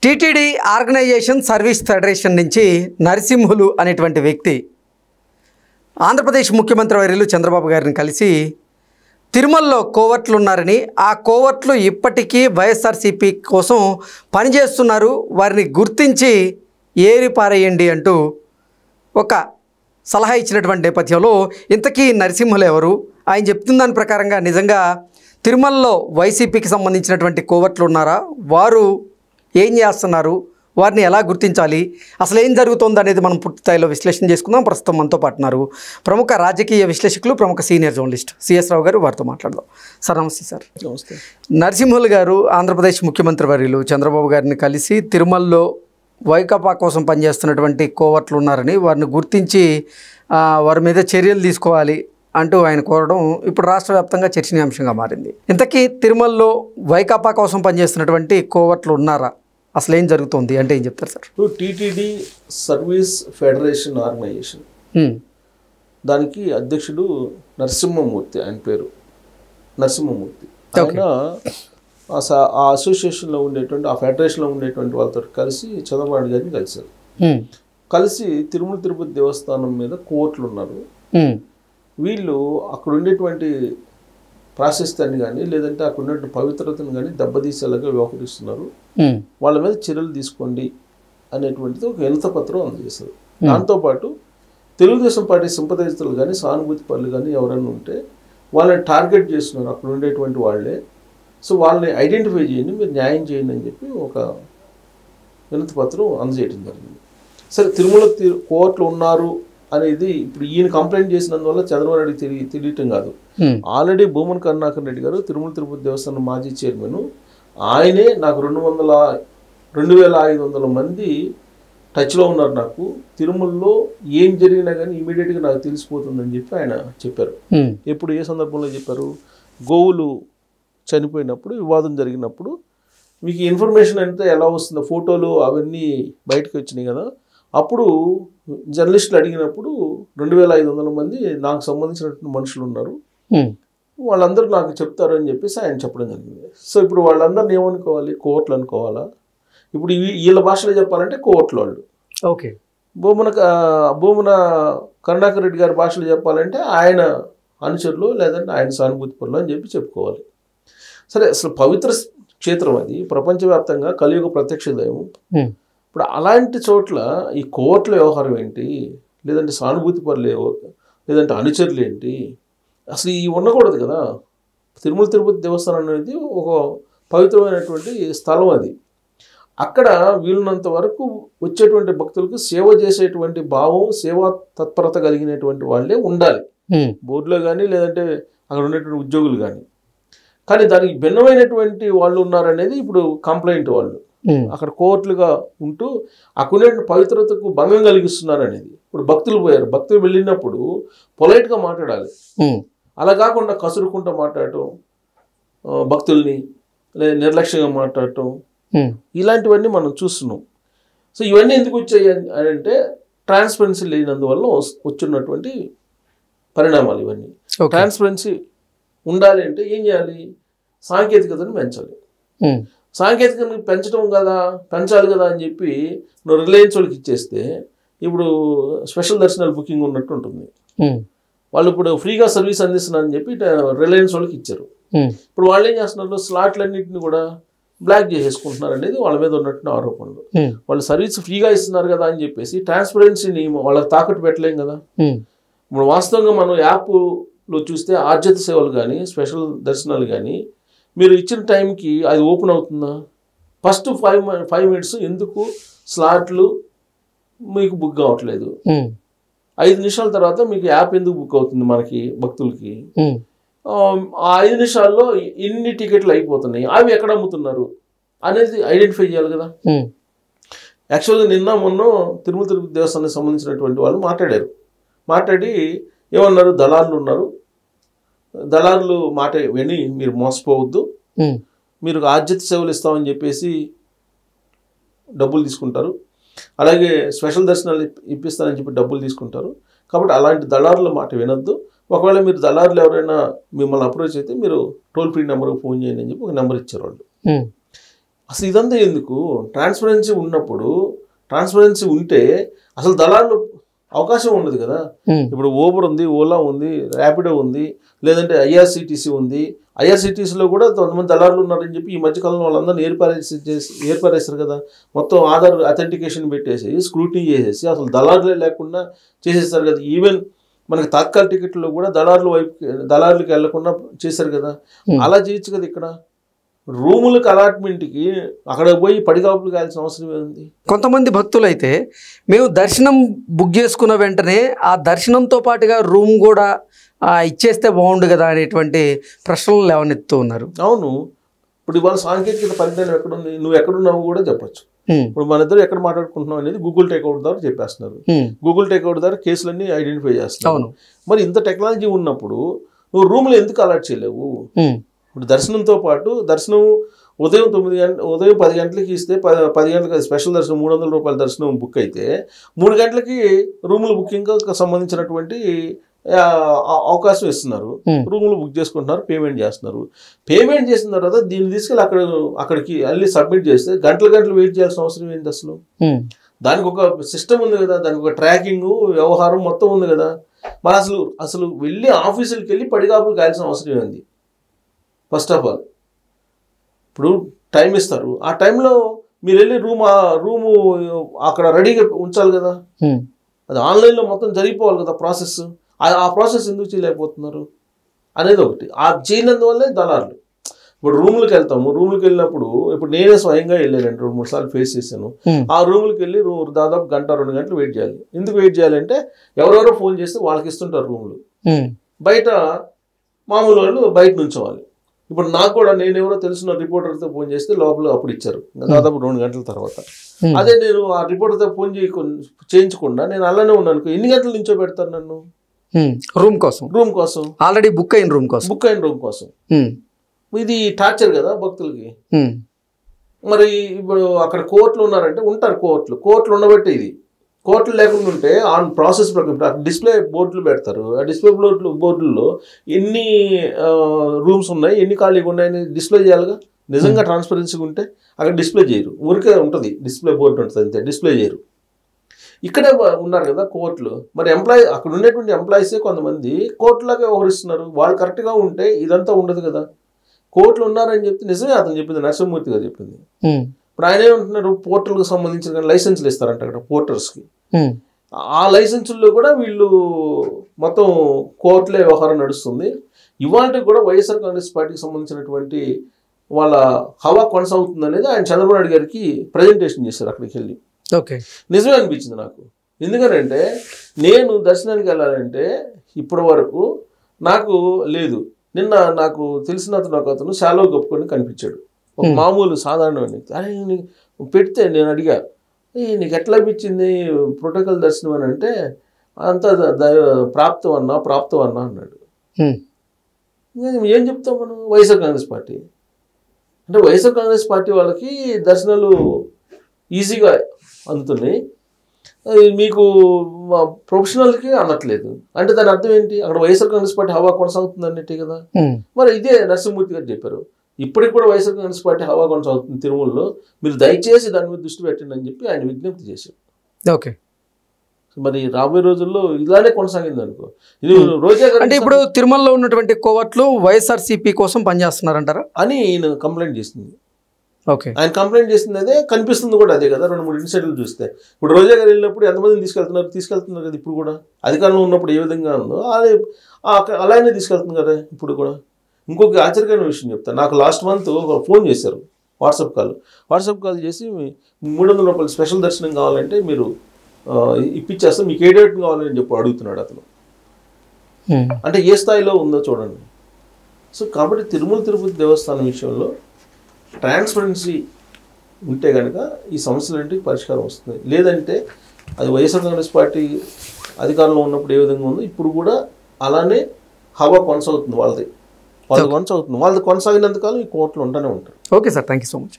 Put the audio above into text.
TTD organisation service federation నుంచి నరసింహులు అనేటువంటి వ్యక్తి ఆంధ్రప్రదేశ్ ముఖ్యమంత్రి వర్యులు చంద్రబాబు గారిని కలిసి తిరుమలలో కోవర్ట్లు ఉన్నారని, ఆ కోవర్ట్లు ఇప్పటికీ వైఎస్ఆర్సీపీ కోసం పనిచేస్తున్నారు, వారిని గుర్తించి ఏరిపారేయండి అంటూ ఒక సలహా ఇచ్చినటువంటి నేపథ్యంలో ఇంతకీ నరసింహులు ఎవరు, ఆయన చెప్తున్న దాని ప్రకారంగా నిజంగా తిరుమలలో వైసీపీకి సంబంధించినటువంటి కోవర్ట్లు ఉన్నారా, వారు ఏం చేస్తున్నారు, వారిని ఎలా గుర్తించాలి, అసలు ఏం జరుగుతుంది అనేది మనం పూర్తి స్థాయిలో విశ్లేషణ చేసుకుందాం. ప్రస్తుతం మనతో పాటున్నారు ప్రముఖ రాజకీయ విశ్లేషకులు, ప్రముఖ సీనియర్ జర్నలిస్ట్ సిఎస్ రావు గారు. వారితో మాట్లాడదాం. సార్ నమస్తే. సార్ నమస్తే. నరసింహులు గారు ఆంధ్రప్రదేశ్ ముఖ్యమంత్రి వర్యులు చంద్రబాబు గారిని కలిసి తిరుమలలో వైకాపా కోసం పనిచేస్తున్నటువంటి కోవర్ట్లు ఉన్నారని, వారిని గుర్తించి వారి మీద చర్యలు తీసుకోవాలి అంటూ ఆయన కోరడం ఇప్పుడు రాష్ట్ర వ్యాప్తంగా చర్చనీయాంశంగా మారింది. ఇంతకీ తిరుమలలో వైకాపా కోసం పనిచేస్తున్నటువంటి కోవర్ట్లు ఉన్నారా, అసలు ఏం జరుగుతుంది అంటే ఏం చెప్తారు sir? TTD service federation organisation, దానికి అధ్యక్షుడు నరసింహమూర్తి, ఆయన పేరు నరసింహమూర్తి. ఆయన ఆ అసోసియేషన్లో ఉండేటువంటి, ఆ ఫెడరేషన్లో ఉండేటువంటి వాళ్ళతో కలిసి చంద్రబాబు గారిని కలిశారు. కలిసి తిరుమల తిరుపతి దేవస్థానం మీద కోర్టులు ఉన్నారు, వీళ్ళు అక్కడ ఉండేటువంటి ప్రాశస్త్యాన్ని కానీ లేదంటే అక్కడ ఉన్నటువంటి పవిత్రతను కానీ దెబ్బతీసేలాగా వ్యవహరిస్తున్నారు, వాళ్ళ మీద చర్యలు తీసుకోండి అనేటువంటిది ఒక వినతి పత్రం అందజేశారు. దాంతోపాటు తెలుగుదేశం పార్టీ సింపథైజర్లు కానీ సానుభూతి పనులు కానీ ఎవరైనా ఉంటే వాళ్ళని టార్గెట్ చేస్తున్నారు అక్కడ ఉండేటువంటి వాళ్ళే, సో వాళ్ళని ఐడెంటిఫై చేయండి, మీరు న్యాయం చేయండి అని చెప్పి ఒక వినతి పత్రం అందజేయడం జరిగింది. సరే, తిరుమల కోర్టులు ఉన్నారు అనేది ఇప్పుడు ఈయన కంప్లైంట్ చేసినందువల్ల చంద్రబాబు నాయుడు తెలియటం కాదు. ఆల్రెడీ భూమన కరుణాకర్ రెడ్డి గారు తిరుమల తిరుపతి దేవస్థానం మాజీ చైర్మన్, ఆయనే నాకు 2500 మంది టచ్లో ఉన్నారు, నాకు తిరుమలలో ఏం జరిగినా కానీ ఇమీడియట్గా నాకు తెలిసిపోతుందని చెప్పి ఆయన చెప్పారు. ఎప్పుడు, ఏ సందర్భంలో చెప్పారు? గోవులు చనిపోయినప్పుడు, వివాదం జరిగినప్పుడు మీకు ఇన్ఫర్మేషన్ అంతా ఎలా వస్తుందో, ఫోటోలు అవన్నీ బయటకు వచ్చినాయి కదా, అప్పుడు జర్నలిస్టులు అడిగినప్పుడు 2500 మంది నాకు సంబంధించినటువంటి మనుషులు ఉన్నారు, వాళ్ళందరూ నాకు చెప్తారు అని చెప్పేసి ఆయన చెప్పడం జరిగింది. సో ఇప్పుడు వాళ్ళందరినీ ఏమనుకోవాలి? కోర్టులు అనుకోవాలా? ఇప్పుడు వీళ్ళ భాషలో చెప్పాలంటే కోర్టులు వాళ్ళు. ఓకే. భూమన కరుణాకర్ రెడ్డి గారి భాషలో చెప్పాలంటే ఆయన అనుచరులు లేదంటే ఆయన సానుభూతి పనులు అని చెప్పి చెప్పుకోవాలి. సరే, అసలు పవిత్ర క్షేత్రం అది, ప్రపంచవ్యాప్తంగా కలియుగ ప్రత్యక్ష దైవం. ఇప్పుడు అలాంటి చోట్ల ఈ కోర్టుల వ్యవహారం ఏంటి, లేదంటే సానుభూతి పనులు, లేదంటే అనుచరులు ఏంటి, అసలు ఇవి ఉండకూడదు కదా. తిరుమల తిరుపతి దేవస్థానం అనేది ఒక పవిత్రమైనటువంటి స్థలం, అది అక్కడ వీలున్నంత వరకు వచ్చేటువంటి భక్తులకు సేవ చేసేటువంటి భావం, సేవా తత్పరత కలిగినటువంటి వాళ్ళే ఉండాలి, బోర్డులో కానీ లేదంటే అక్కడ ఉండేటువంటి ఉద్యోగులు కానీ. కానీ దానికి భిన్నమైనటువంటి వాళ్ళు ఉన్నారనేది ఇప్పుడు కంప్లైంట్. వాళ్ళు అక్కడ కోర్టులుగా ఉంటూ అక్కడ పవిత్రతకు భంగం కలిగిస్తున్నారు అనేది. ఇప్పుడు భక్తులు పోయారు, భక్తులు వెళ్ళినప్పుడు పొలైట్గా మాట్లాడాలి, అలా కాకుండా కసురుకుంటూ మాట్లాడటం, భక్తుల్ని నిర్లక్ష్యంగా మాట్లాడటం, ఇలాంటివన్నీ మనం చూస్తున్నాం. సో ఇవన్నీ ఎందుకు వచ్చాయి అని అంటే ట్రాన్స్పరెన్సీ లేనందువల్ల వచ్చినటువంటి పరిణామాలు ఇవన్నీ. ట్రాన్స్పరెన్సీ ఉండాలి అంటే ఏం చేయాలి? సాంకేతికతను పెంచాలి. సాంకేతికతను పెంచాలి కదా అని చెప్పి నువ్వు రిలయన్స్ వాళ్ళకి ఇచ్చేస్తే ఇప్పుడు స్పెషల్ దర్శనాలు బుకింగ్ ఉన్నట్టు ఉంటుంది. వాళ్ళు ఇప్పుడు ఫ్రీగా సర్వీస్ అందిస్తున్నారని చెప్పి రిలయన్స్ వాళ్ళకి ఇచ్చారు. ఇప్పుడు వాళ్ళు ఏం చేస్తున్నారు? స్లాట్లన్నింటినీ కూడా బ్లాక్ చేసేసుకుంటున్నారు అనేది వాళ్ళ మీద ఉన్నట్టు ఆరోపణలు. వాళ్ళు సర్వీస్ ఫ్రీగా ఇస్తున్నారు కదా అని చెప్పేసి ట్రాన్స్పరెన్సీని వాళ్ళకి తాకట్టు పెట్టలేం కదా. ఇప్పుడు వాస్తవంగా మనం యాప్లో చూస్తే ఆర్జిత సేవలు కానీ స్పెషల్ దర్శనాలు కానీ మీరు ఇచ్చిన టైంకి అది ఓపెన్ అవుతుందా? ఫస్ట్ 5 minutes ఎందుకు స్లాట్లు మీకు బుక్ కావట్లేదు? 5 నిమిషాల తర్వాత మీకు యాప్ ఎందుకు బుక్ అవుతుంది మనకి భక్తులకి? ఆ 5 నిమిషాల్లో ఎన్ని టికెట్లు అయిపోతున్నాయి, అవి ఎక్కడ అమ్ముతున్నారు అనేది ఐడెంటిఫై చేయాలి కదా. యాక్చువల్గా నిన్న మొన్న తిరుమల తిరుపతి దేవస్థానానికి సంబంధించినటువంటి వాళ్ళు మాట్లాడి ఏమన్నారు? దళారులు ఉన్నారు, దళారులు మాట విని మీరు మోసపోవద్దు, మీరు ఆర్జిత సేవలు ఇస్తామని చెప్పేసి డబ్బులు తీసుకుంటారు, అలాగే స్పెషల్ దర్శనాలు ఇప్పిస్తానని చెప్పి డబ్బులు తీసుకుంటారు, కాబట్టి అలాంటి దళారుల మాట వినొద్దు. ఒకవేళ మీరు దళారులు ఎవరైనా మిమ్మల్ని అప్రోచ్ అయితే మీరు టోల్ ఫ్రీ నెంబర్కి ఫోన్ చేయండి అని చెప్పి ఒక నెంబర్ ఇచ్చారు వాళ్ళు. అసలు ఇదంతా ఎందుకు? ట్రాన్స్పరెన్సీ ఉన్నప్పుడు, ట్రాన్స్పరెన్సీ ఉంటే అసలు దళాలు అవకాశం ఉండదు కదా. ఇప్పుడు ఊబర్ ఉంది, ఓలా ఉంది, ర్యాపిడో ఉంది, లేదంటే ఐఆర్సిటీసీ ఉంది. ఐఆర్సిటీసీలో కూడా కొంతమంది దళారులు ఉన్నారని చెప్పి ఈ మధ్యకాలంలో వాళ్ళందరినీ ఏర్పరేస్తారు కదా. మొత్తం ఆధార్ అథెంటికేషన్ పెట్టేసి స్క్రూటినీ చేసేసి అసలు దళారులే లేకుండా చేసేస్తారు కదా. ఈవెన్ మనకి తాత్కాల టికెట్లో కూడా దళారులకు వెళ్లకుండా చేశారు కదా. అలా చేయొచ్చు కదా. ఇక్కడ రూములకు అలాట్మెంట్కి అక్కడ పోయి పడిగాపులు కావాల్సిన అవసరం ఏంది? కొంతమంది భక్తులు అయితే మేము దర్శనం బుక్ చేసుకున్న వెంటనే ఆ దర్శనంతో పాటుగా రూమ్ కూడా ఇచ్చేస్తే బాగుండు కదా అనేటువంటి ప్రశ్నలు లేవనెత్తూ ఉన్నారు. అవును, ఇప్పుడు ఇవాళ సాంకేతికత పరిజ్ఞానం ఎక్కడుంది? నువ్వు ఎక్కడున్నావు కూడా చెప్పచ్చు. ఇప్పుడు మన ఇద్దరు ఎక్కడ మాట్లాడుకుంటున్నాం అనేది గూగుల్ టేక్అవుట్ ద్వారా చెప్పేస్తున్నారు. గూగుల్ టేక్అవుట్ ద్వారా కేసులన్నీ ఐడెంటిఫై చేస్తున్నారు. మరి ఇంత టెక్నాలజీ ఉన్నప్పుడు నువ్వు రూమ్లో ఎందుకు అలాట్ చేయలేవు? ఇప్పుడు దర్శనంతో పాటు దర్శనం ఉదయం 10 గంటలకి ఇస్తే 10 గంటలకి స్పెషల్ దర్శనం 300 రూపాయల దర్శనం బుక్ అయితే 3 గంటలకి రూముల బుకింగ్ సంబంధించినటువంటి అవకాశం ఇస్తున్నారు. రూములు బుక్ చేసుకుంటున్నారు, పేమెంట్ చేస్తున్నారు. పేమెంట్ చేసిన తర్వాత దీన్ని తీసుకెళ్ళి అక్కడికి వెళ్ళి సబ్మిట్ చేస్తే గంటలు వెయిట్ చేయాల్సిన అవసరం ఏంటి అసలు? దానికి ఒక సిస్టమ్ ఉంది కదా, దానికి ఒక ట్రాకింగ్ వ్యవహారం మొత్తం ఉంది కదా. మరి అసలు వెళ్ళి ఆఫీసులకి వెళ్ళి పడిగాపులు కాయాల్సిన అవసరం ఏంది? ఫస్ట్ ఆఫ్ ఆల్ ఇప్పుడు టైం ఇస్తారు, ఆ టైంలో మీరు వెళ్ళి రూము అక్కడ రెడీగా ఉంచాలి కదా. అది ఆన్లైన్లో మొత్తం జరిగిపోవాలి కదా ప్రాసెస్. ఆ ప్రాసెస్ ఎందుకు చేయలేకపోతున్నారు అనేది ఒకటి. ఆ చేయనందువల్లే దళారులు. ఇప్పుడు రూములకు వెళ్తాము, రూములకు వెళ్ళినప్పుడు ఇప్పుడు నేనే స్వయంగా వెళ్ళాను, 2-3 సార్లు ఫేస్ చేశాను. ఆ రూములకు వెళ్ళి దాదాపు 1-2 గంటలు వెయిట్ చేయాలి. ఎందుకు వెయిట్ చేయాలంటే ఎవరెవరో ఫోన్ చేస్తే వాళ్ళకి ఇస్తుంటారు రూములు. బయట మామూలు వాళ్ళు బయట నుంచోవాలి. ఇప్పుడు నాకు కూడా నేను ఎవరో తెలిసిన రిపోర్టర్తో ఫోన్ చేస్తే లోపల అప్పుడు ఇచ్చారు దాదాపు 2 గంటల తర్వాత. అదే నేను ఆ రిపోర్టర్తో ఫోన్ చేయించకుండా నేను అలానే ఉన్నాను, ఎన్ని గంటల నుంచో పెడతారు నన్ను? రూమ్ కోసం ఆల్రెడీ బుక్ అయిన రూమ్ కోసం. ఇది టార్చర్ కదా భక్తులకి. మరి ఇప్పుడు అక్కడ కోర్టులు ఉన్నారంటే ఉంటారు, కోర్టులు ఉండబట్టే ఇది. కోర్టులు లేకుండా ఉంటే ఆన్ ప్రాసెస్ ప్రకారం డిస్ప్లే బోర్డులు పెడతారు. ఆ డిస్ప్లే బోర్డుల్లో ఎన్ని రూమ్స్ ఉన్నాయి, ఎన్ని ఖాళీగా ఉన్నాయని డిస్ప్లే చేయాలిగా. నిజంగా ట్రాన్స్పరెన్సీగా ఉంటే అక్కడ డిస్ప్లే చేయరు, ఊరికే ఉంటుంది డిస్ప్లే బోర్డు ఉంటుంది అంతే, డిస్ప్లే చేయరు. ఇక్కడే ఉన్నారు కదా కోర్టులు. మరి అక్కడ ఉండేటువంటి ఎంప్లాయీసే కొంతమంది కోర్టులాగా వ్యవహరిస్తున్నారు. వాళ్ళు కరెక్ట్గా ఉంటే ఇదంతా ఉండదు కదా. కోర్టులు ఉన్నారని చెప్తే నిజమే అతను చెప్పింది, నరసింహమూర్తి గారు చెప్పింది. ఇప్పుడు ఆయన ఏమంటున్నారు, పోర్టల్కి సంబంధించిన లైసెన్సులు ఇస్తారంట అక్కడ పోర్టర్స్కి. ఆ లైసెన్సుల్లో కూడా వీళ్ళు మొత్తం కోర్టులే వ్యవహారం నడుస్తుంది. ఇవాళ కూడా వైఎస్ఆర్ కాంగ్రెస్ పార్టీకి సంబంధించినటువంటి వాళ్ళ హవా కొనసాగుతుంది అనేది ఆయన చంద్రబాబు నాయుడు గారికి ప్రజెంటేషన్ చేశారు అక్కడికి వెళ్ళి. ఓకే, నిజమే అనిపించింది నాకు. ఎందుకంటే నేను దర్శనానికి వెళ్ళాలంటే ఇప్పటి వరకు నాకు లేదు. నిన్న నాకు తెలిసిన అతను శాలువా కప్పుకొని కనిపించాడు, ఒక మామూలు సాధారణ. అరే పెడితే నేను అడిగా, నీకు ఎట్లా అనిపించింది ప్రోటోకాల్ దర్శనం అని అంటే, అంతా ప్రాప్తం అన్నా అన్నాడు. ఏం చెప్తాం మనం? వైఎస్ఆర్ కాంగ్రెస్ పార్టీ అంటే వైఎస్ఆర్ కాంగ్రెస్ పార్టీ వాళ్ళకి దర్శనాలు ఈజీగా అందుతున్నాయి, మీకు ప్రొఫెషనల్కి అనట్లేదు అంటే దాని అర్థం ఏంటి? అక్కడ వైఎస్ఆర్ కాంగ్రెస్ పార్టీ హవా కొనసాగుతుంది అన్నట్టే కదా. మరి ఇదే నరసింహమూర్తి గారు చెప్పారు, ఇప్పటికి కూడా వైఎస్ఆర్ కాంగ్రెస్ పార్టీ హవా కొనసాగుతుంది తిరుమలలో, మీరు దయచేసి దాని మీద దృష్టి పెట్టండి అని చెప్పి ఆయన విజ్ఞప్తి చేశారు. ఓకే, మరి రాబోయే రోజుల్లో ఇలానే కొనసాగింది అనుకో. ఇది రోజా అంటే ఇప్పుడు తిరుమలలో ఉన్నటువంటి కోవట్లు వైఎస్ఆర్సీపీ కోసం పనిచేస్తున్నారంటారా అని ఈయన కంప్లైంట్ చేసింది. ఓకే, ఆయన కంప్లైంట్ చేసింది అదే, కనిపిస్తుంది కూడా అదే కదా. 2-3 ఇన్సిడెంట్లు చూస్తే ఇప్పుడు రోజా గారు వెళ్ళినప్పుడు ఎంతమందిని తీసుకెళ్తున్నారు కదా. ఇప్పుడు కూడా అధికారంలో ఉన్నప్పుడు ఏ విధంగా ఉందో అదే అలానే తీసుకెళ్తుంది కదా ఇప్పుడు కూడా. ఇంకొక ఆశ్చర్యకరమైన విషయం చెప్తాను. నాకు లాస్ట్ మంత్ ఫోన్ చేశారు, వాట్సాప్ కాల్ చేసి 300 రూపాయలు స్పెషల్ దర్శనం కావాలంటే మీరు ఇప్పించేస్తాం, మీకు ఏ డేట్ కావాలని చెప్పి అడుగుతున్నాడు అతను. అంటే ఏ స్థాయిలో ఉందో చూడండి. సో కాబట్టి తిరుపతి దేవస్థానం విషయంలో ట్రాన్స్పరెన్సీ ఉంటే కనుక ఈ సమస్యలంటికి పరిష్కారం వస్తుంది. లేదంటే అది వైఎస్ఆర్ కాంగ్రెస్ పార్టీ అధికారంలో ఉన్నప్పుడు ఏ విధంగా ఉందో ఇప్పుడు కూడా అలానే హవా కొనసాగుతుంది. వాళ్ళది కొనసాగుతుంది. వాళ్ళది కొనసాగినంతకాలం ఈ కోర్టులు ఉంటూనే ఉంటారు. Okay sir, thank you so much.